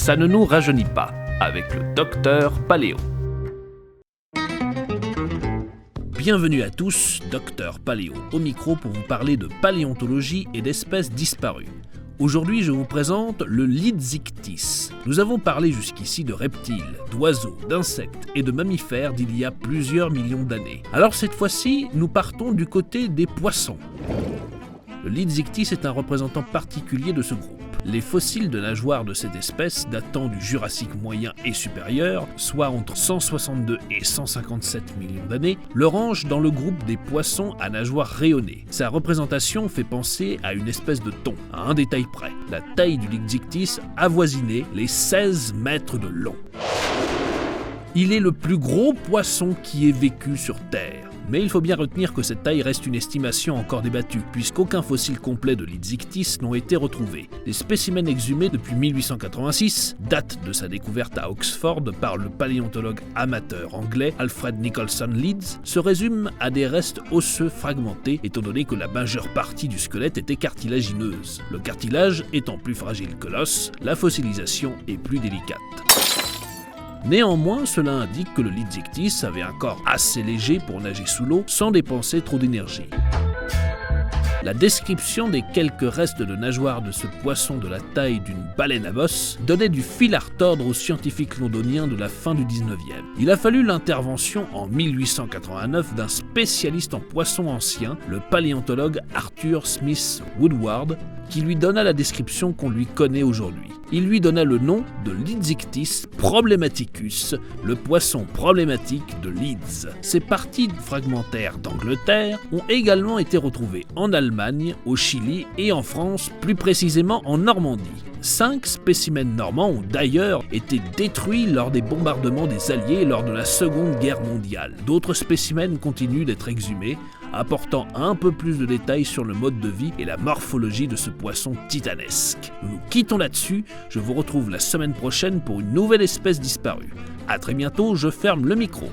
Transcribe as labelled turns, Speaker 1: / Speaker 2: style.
Speaker 1: ça ne nous rajeunit pas, avec le docteur Paléo. Bienvenue à tous, docteur Paléo au micro pour vous parler de paléontologie et d'espèces disparues. Aujourd'hui, je vous présente le Lidzictis. Nous avons parlé jusqu'ici de reptiles, d'oiseaux, d'insectes et de mammifères d'il y a plusieurs millions d'années. Alors cette fois-ci, nous partons du côté des poissons. Le Lidzictis est un représentant particulier de ce groupe. Les fossiles de nageoires de cette espèce, datant du Jurassique moyen et supérieur, soit entre 162 et 157 millions d'années, le rangent dans le groupe des poissons à nageoires rayonnées. Sa représentation fait penser à une espèce de thon, à un détail près. La taille du Lidzictis avoisinait les 16 mètres de long. Il est le plus gros poisson qui ait vécu sur Terre. Mais il faut bien retenir que cette taille reste une estimation encore débattue, puisqu'aucun fossile complet de Lidzictis n'ont été retrouvés. Les spécimens exhumés depuis 1886, date de sa découverte à Oxford par le paléontologue amateur anglais Alfred Nicholson Leeds, se résument à des restes osseux fragmentés, étant donné que la majeure partie du squelette était cartilagineuse. Le cartilage étant plus fragile que l'os, la fossilisation est plus délicate. Néanmoins, cela indique que le Lidzictis avait un corps assez léger pour nager sous l'eau sans dépenser trop d'énergie. La description des quelques restes de nageoires de ce poisson de la taille d'une baleine à bosse donnait du fil à retordre aux scientifiques londoniens de la fin du 19e. Il a fallu l'intervention en 1889 d'un spécialiste en poissons anciens, le paléontologue Arthur Smith Woodward, qui lui donna la description qu'on lui connaît aujourd'hui. Il lui donna le nom de Lidzictis problematicus, le poisson problématique de Leeds. Ces parties fragmentaires d'Angleterre ont également été retrouvées en Allemagne, au Chili et en France, plus précisément en Normandie. 5 spécimens normands ont d'ailleurs été détruits lors des bombardements des Alliés lors de la Seconde Guerre mondiale. D'autres spécimens continuent d'être exhumés, apportant un peu plus de détails sur le mode de vie et la morphologie de ce poisson titanesque. Nous nous quittons là-dessus, je vous retrouve la semaine prochaine pour une nouvelle espèce disparue. A très bientôt, je ferme le micro.